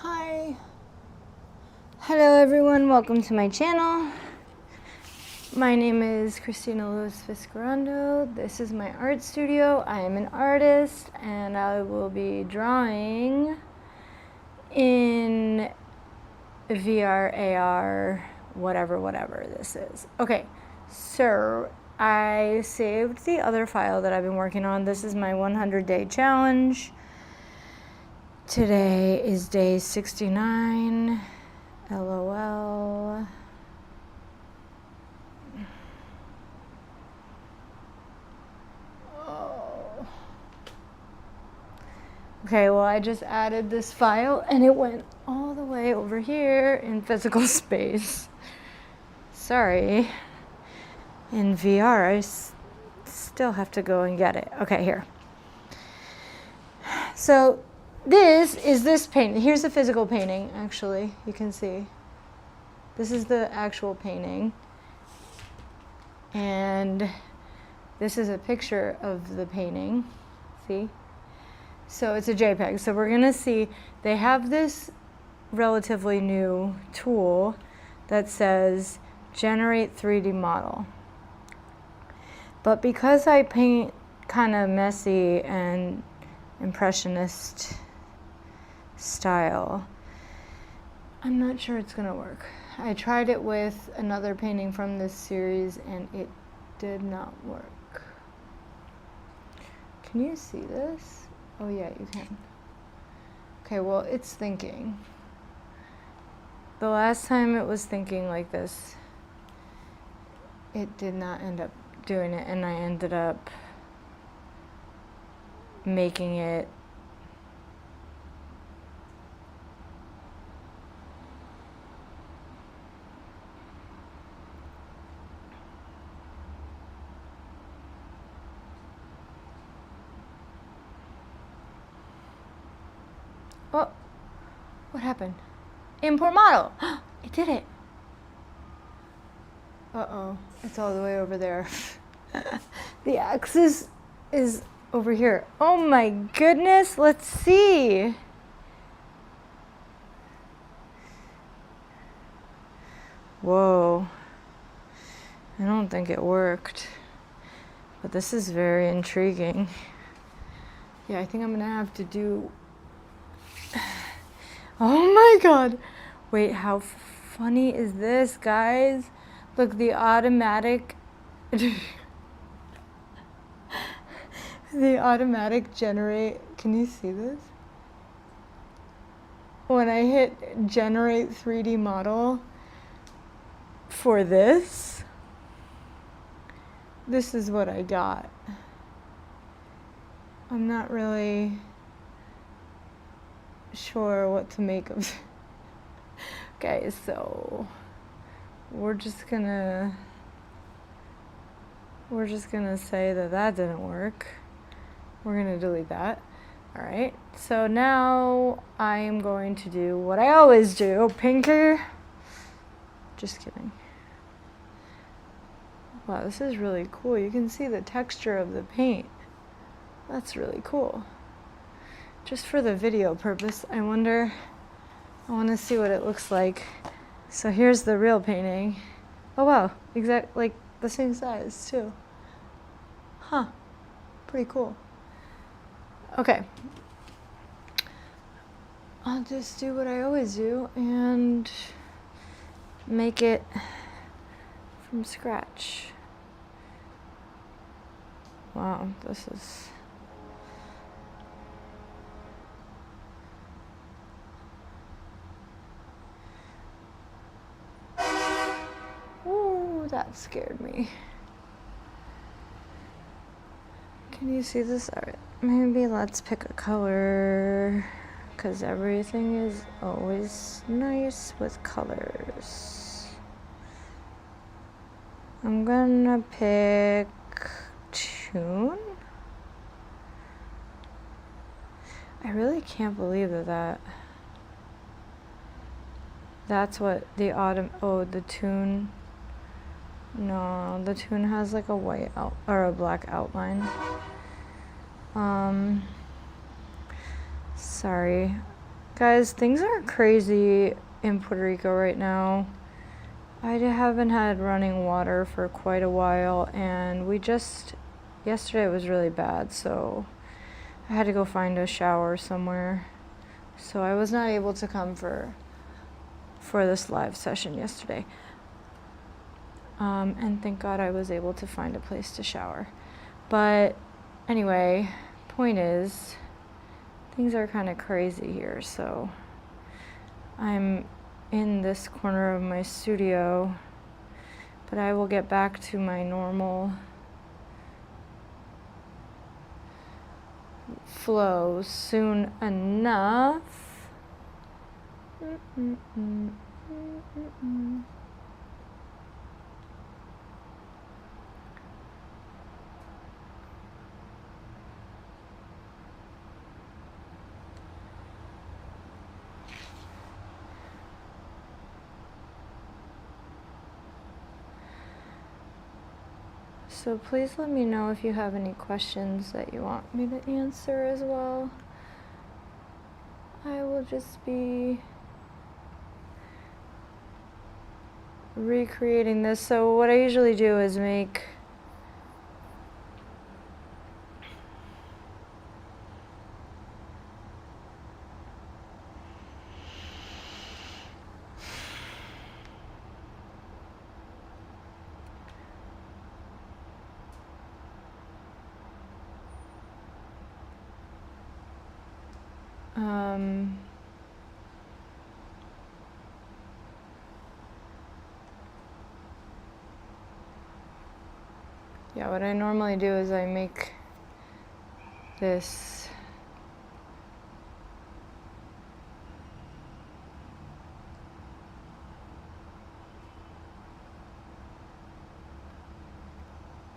Hi. Hello everyone, welcome to my channel. My name is Christina Lewis Viscarando. This is my art studio. I am an artist and I will be drawing in VR, AR, whatever this is. Okay, so I saved the other file that I've been working on. This is my 100-day challenge. Today is day 69. LOL. Oh. Okay, well, I just added this file and it went all the way over here in physical space. Sorry. In VR, I still have to go and get it. Okay, here. So this is this painting. Here's a physical painting, actually. You can see. This is the actual painting. And this is a picture of the painting. See? So it's a JPEG. So we're going to see, they have this relatively new tool that says generate 3D model. But because I paint kind of messy and impressionist style, I'm not sure it's gonna work. I tried it with another painting from this series and it did not work. Can you see this? Oh yeah, you can. Okay, well, it's thinking. The last time it was thinking like this, it did not end up doing it, and I ended up making it oh, what happened? Import model. It did it. Uh-oh, it's all the way over there. The axis is over here. Oh my goodness, let's see. Whoa. I don't think it worked. But this is very intriguing. Yeah, I think I'm gonna have to do... Oh my god. Wait, how funny is this, guys? Look, the automatic... The automatic generate... Can you see this? When I hit generate 3D model for this, this is what I got. I'm not really sure what to make of it. Okay, so we're just gonna say that that didn't work. We're gonna delete that. All right, so now I am going to do what I always do, pinker. Just kidding. Wow, this is really cool. You can see the texture of the paint. That's really cool. Just for the video purpose, I want to see what it looks like. So here's the real painting. Oh wow, like the same size too. Huh, pretty cool. Okay, I'll just do what I always do and make it from scratch. Wow, this is... Ooh, that scared me. Can you see this? All right, maybe let's pick a color, because everything is always nice with colors. I'm gonna pick Tune. I really can't believe that's what the the Tune. No, the Tune has like a white or a black outline. Sorry. Guys, things are crazy in Puerto Rico right now. I haven't had running water for quite a while, and yesterday it was really bad, so I had to go find a shower somewhere. So I was not able to come for this live session yesterday. And thank God I was able to find a place to shower. But anyway, point is, things are kind of crazy here, so I'm in this corner of my studio, but I will get back to my normal flow soon enough. So please let me know if you have any questions that you want me to answer as well. I will just be recreating this. So what I usually do is make yeah, what I normally do is I make this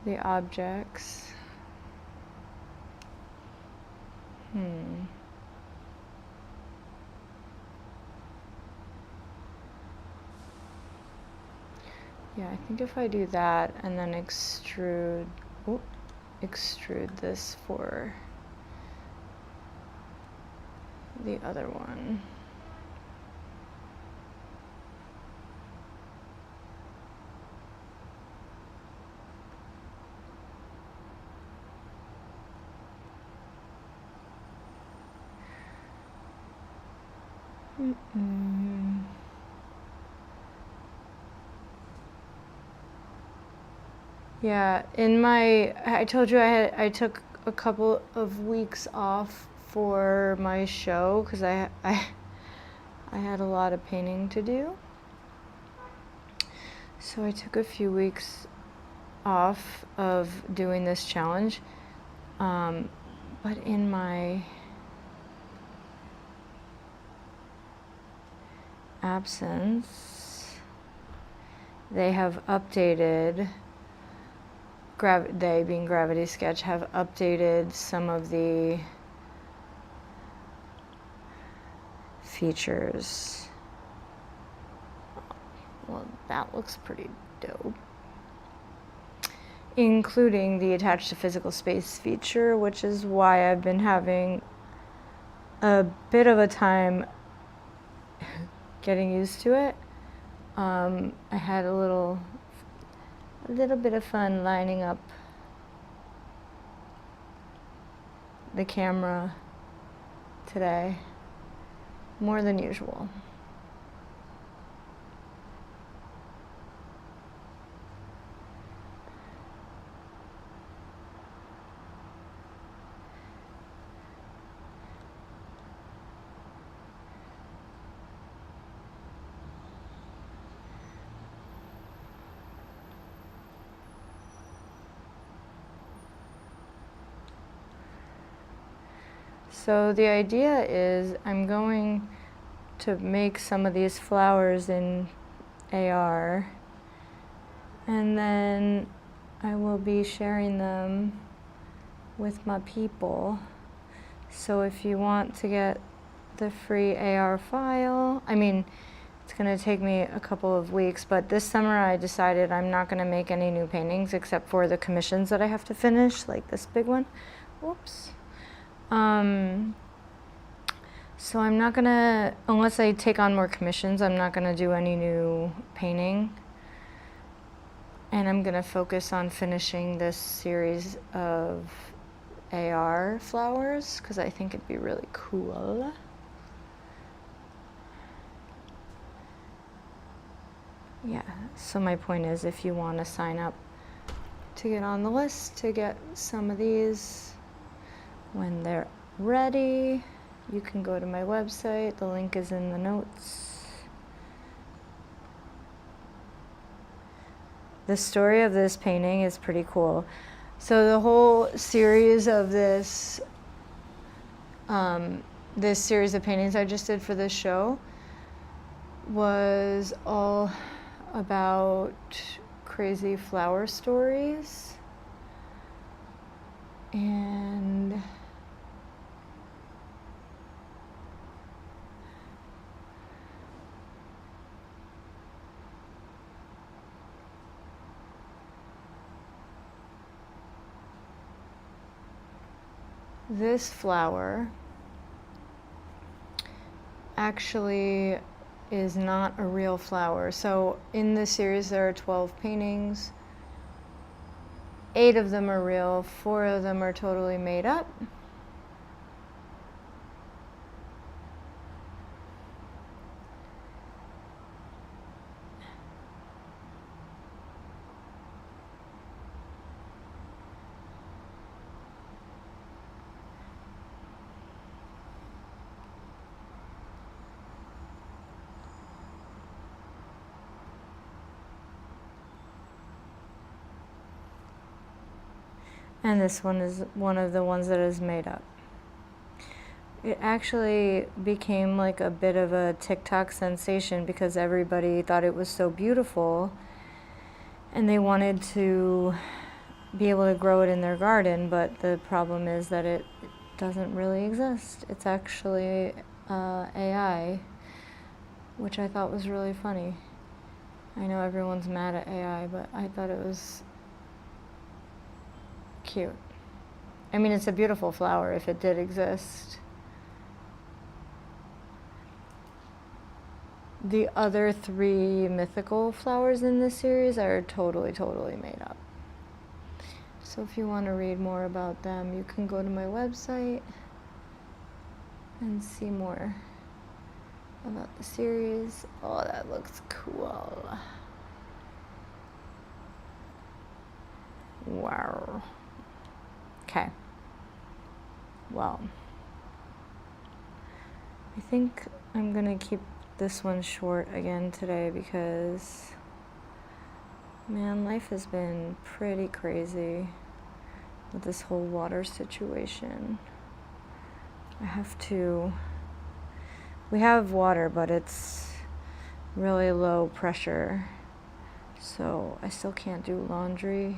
the objects. Yeah, I think if I do that and then extrude this for the other one. Yeah, I told you I took a couple of weeks off for my show because I had a lot of painting to do. So I took a few weeks off of doing this challenge. But in my absence, they have updated, they being Gravity Sketch, have updated some of the features. Well, that looks pretty dope. Including the attached to physical space feature, which is why I've been having a bit of a time getting used to it. I had a little bit of fun lining up the camera today, more than usual. So the idea is I'm going to make some of these flowers in AR, and then I will be sharing them with my people. So if you want to get the free AR file, I mean, it's going to take me a couple of weeks, but this summer I decided I'm not going to make any new paintings except for the commissions that I have to finish, like this big one. Whoops. So I'm not gonna, unless I take on more commissions, I'm not gonna do any new painting. And I'm gonna focus on finishing this series of AR flowers because I think it'd be really cool. Yeah, so my point is, if you want to sign up to get on the list to get some of these when they're ready, you can go to my website. The link is in the notes. The story of this painting is pretty cool. So the whole series of this series of paintings I just did for this show was all about crazy flower stories. And this flower actually is not a real flower. So in this series there are 12 paintings. 8 of them are real, 4 of them are totally made up. And this one is one of the ones that is made up. It actually became like a bit of a TikTok sensation because everybody thought it was so beautiful and they wanted to be able to grow it in their garden, but the problem is that it doesn't really exist. It's actually AI, which I thought was really funny. I know everyone's mad at AI, but I thought it was cute. I mean, it's a beautiful flower if it did exist. The other 3 mythical flowers in this series are totally made up. So if you want to read more about them, you can go to my website and see more about the series. Oh, that looks cool. Wow. Okay. Well, I think I'm gonna keep this one short again today because, man, life has been pretty crazy with this whole water situation. We have water, but it's really low pressure, so I still can't do laundry,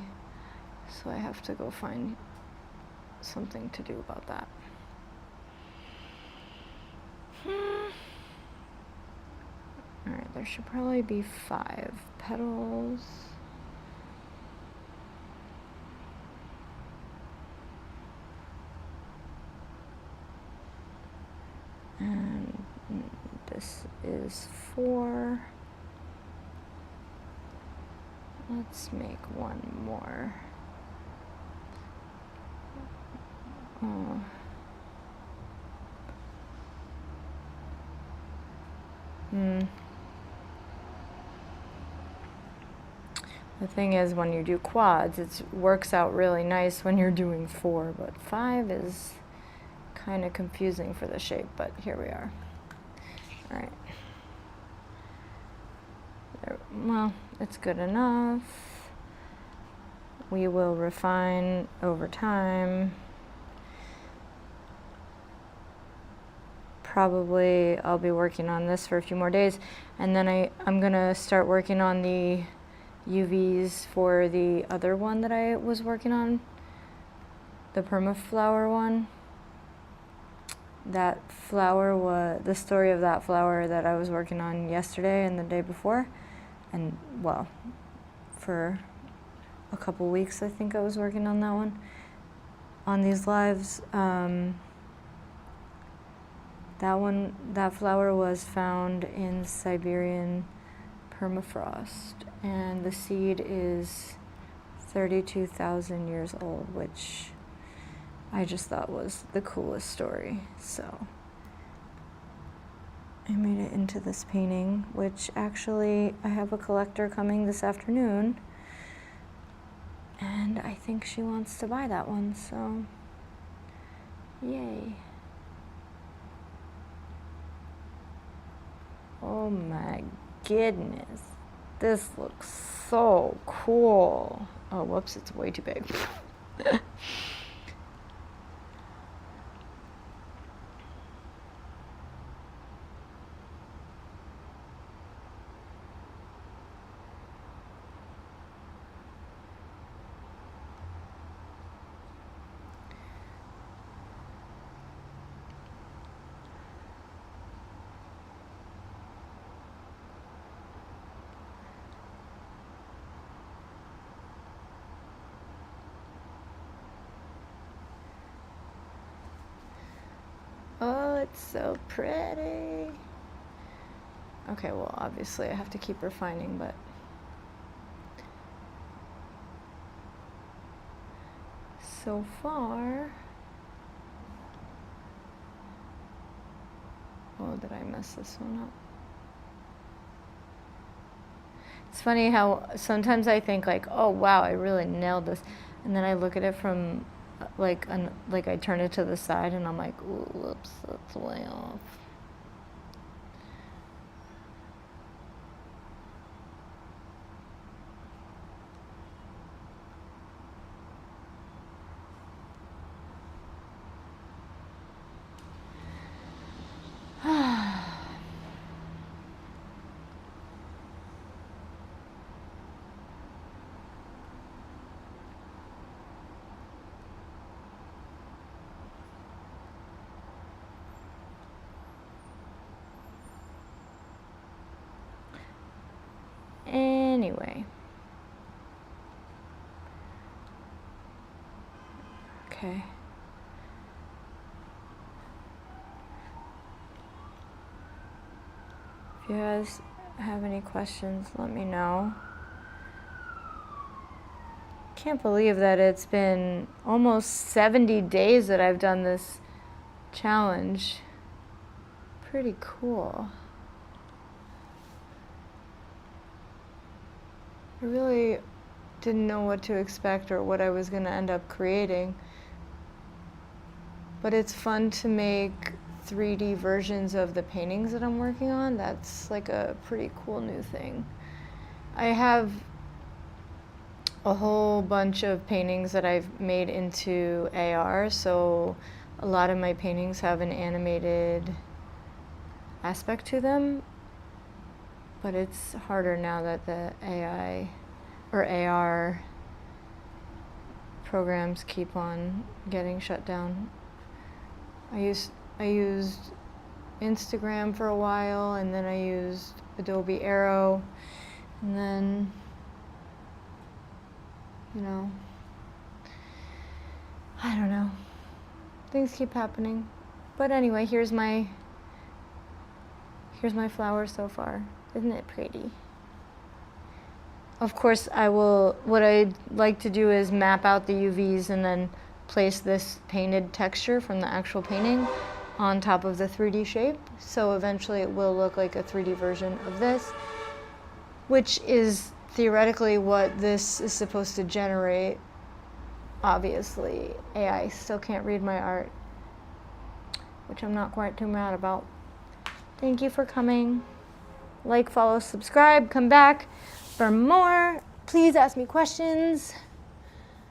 so I have to go find something to do about that. Alright, there should probably be 5 petals. And this is 4. Let's make one more. Oh. The thing is, when you do quads, it works out really nice when you're doing 4, but 5 is kind of confusing for the shape, but here we are. All right. Well, it's good enough. We will refine over time. Probably I'll be working on this for a few more days, and then I'm gonna start working on the UVs for the other one that I was working on, the permaflower one. That flower was the story of that flower that I was working on yesterday and the day before, and well, for a couple weeks I think I was working on that one on these lives. That flower was found in Siberian permafrost, and the seed is 32,000 years old, which I just thought was the coolest story. So I made it into this painting, which actually I have a collector coming this afternoon, and I think she wants to buy that one, so yay. Oh my goodness, this looks so cool. Oh, whoops, it's way too big. Oh, it's so pretty. Okay, well, obviously I have to keep refining, but so far... Oh, did I mess this one up? It's funny how sometimes I think like, oh wow, I really nailed this, and then I look at it from like I turn it to the side and I'm like, ooh, whoops, that's way off. Anyway. Okay. If you guys have any questions, let me know. Can't believe that it's been almost 70 days that I've done this challenge. Pretty cool. I really didn't know what to expect or what I was going to end up creating. But it's fun to make 3D versions of the paintings that I'm working on. That's like a pretty cool new thing. I have a whole bunch of paintings that I've made into AR, so a lot of my paintings have an animated aspect to them, but it's harder now that the AI or AR programs keep on getting shut down. I used Instagram for a while, and then I used Adobe Aero, and then, I don't know. Things keep happening. But anyway, here's my flower so far. Isn't it pretty? Of course, what I'd like to do is map out the UVs and then place this painted texture from the actual painting on top of the 3D shape. So eventually it will look like a 3D version of this, which is theoretically what this is supposed to generate. Obviously, AI still can't read my art, which I'm not quite too mad about. Thank you for coming. Like, follow, subscribe, come back for more. Please ask me questions.